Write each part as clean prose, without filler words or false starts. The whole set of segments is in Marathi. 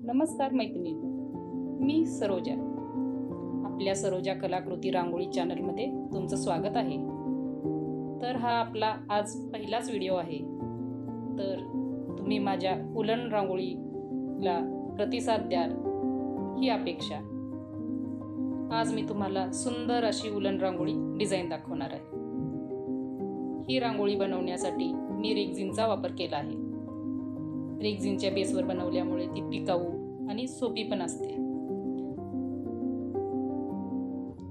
नमस्कार मैत्रिणींनो, मी सरोजा. आपल्या सरोजा कलाकृती रांगोळी चॅनलमध्ये तुमचं स्वागत आहे. तर हा आपला आज पहिलाच व्हिडिओ आहे. तर तुम्ही माझ्या उलन रांगोळीला प्रतिसाद द्याल ही अपेक्षा. आज मी तुम्हाला सुंदर अशी उलन रांगोळी डिझाईन दाखवणार आहे. ही रांगोळी बनवण्यासाठी मी रेक्झिनचा वापर केला आहे. रेक्झिनच्या बेसवर बनवल्यामुळे ती टिकाऊ आणि सोपी पण असते.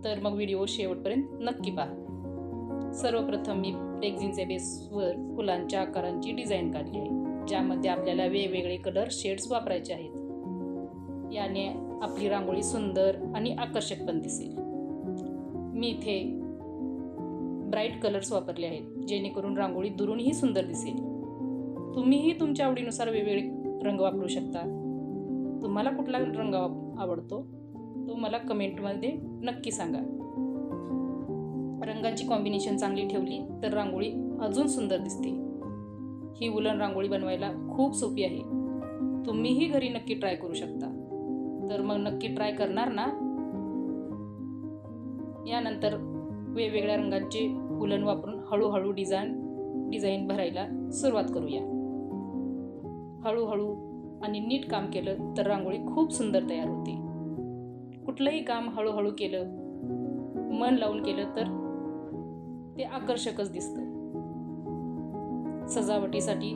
तर मग व्हिडिओ शेवटपर्यंत नक्की पहा. सर्वप्रथम मी रेक्झिनच्या बेसवर फुलांच्या आकारांची डिझाईन काढली आहे, ज्यामध्ये आपल्याला वेगवेगळे कलर शेड्स वापरायचे आहेत. याने आपली रांगोळी सुंदर आणि आकर्षक पण दिसेल. मी इथे ब्राईट कलर्स वापरले आहेत, जेणेकरून रांगोळी दुरूनही सुंदर दिसेल. तुम्हीही तुमच्या आवडीनुसार वेगवेगळे रंग वापरू शकता. तुम्हाला कुठला रंग आवडतो तो मला कमेंटमध्ये नक्की सांगा. रंगांची कॉम्बिनेशन चांगली ठेवली तर रांगोळी अजून सुंदर दिसते. ही उलन रांगोळी बनवायला खूप सोपी आहे. तुम्हीही घरी नक्की ट्राय करू शकता. तर मग नक्की ट्राय करणार ना? यानंतर वेगवेगळ्या रंगांचे उलन वापरून हळूहळू डिझाईन भरायला सुरुवात करूया. हळूहळू आणि नीट काम केलं तर रांगोळी खूप सुंदर तयार होते. कुठलंही काम हळूहळू केलं, मन लावून केलं तर ते आकर्षकच दिसतं. सजावटीसाठी,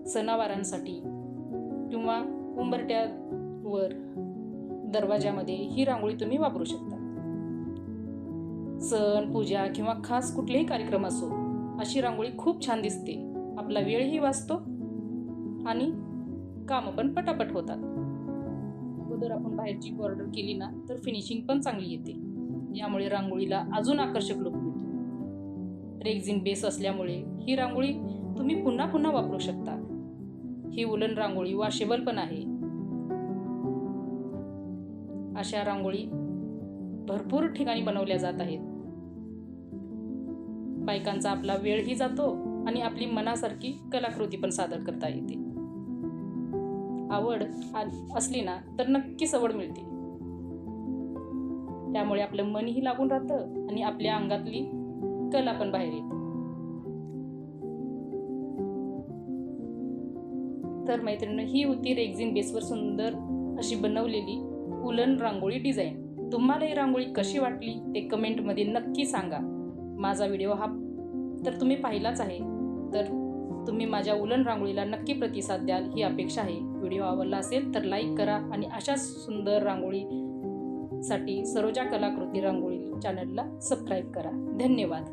सणावारांसाठी किंवा उंबरठ्यावर, दरवाजामध्ये ही रांगोळी तुम्ही वापरू शकता. सण, पूजा किंवा खास कुठलेही कार्यक्रम असो, अशी रांगोळी खूप छान दिसते. आपला वेळही वाचतो आणि कामं पण पटापट होतात. अगोदर आपण बाहेरची बॉर्डर केली ना तर फिनिशिंग पण चांगली येते. यामुळे रांगोळीला अजून आकर्षक लुक मिळतो. रेक्झिन बेस असल्यामुळे ही रांगोळी तुम्ही पुन्हा पुन्हा वापरू शकता. ही उलन रांगोळी वॉशेबल पण आहे. अशा रांगोळी भरपूर ठिकाणी बनवल्या जात आहेत. बायकांचा आपला वेळही जातो आणि आपली मनासारखी कलाकृती पण सादर करता येते. आवड असली ना तर नक्की सवड मिळते. त्यामुळे आपलं मनही लागून राहतं आणि आपल्या अंगातली कला पण बाहेर येते. तर मैत्रिणी, ही होती रेक्झिन बेसवर सुंदर अशी बनवलेली उलन रांगोळी डिझाईन. तुम्हाला ही रांगोळी कशी वाटली ते कमेंटमध्ये नक्की सांगा. माझा व्हिडिओ हा तर तुम्ही पाहिलाच आहे, तर तुम्ही माझ्या उलन रांगोळीला नक्की प्रतिसाद द्याल ही अपेक्षा आहे. व्हिडिओ आवडला असेल तर लाईक करा आणि अशाच सुंदर रांगोळीसाठी सरोजा कलाकृती रांगोळी चॅनलला सबस्क्राईब करा. धन्यवाद.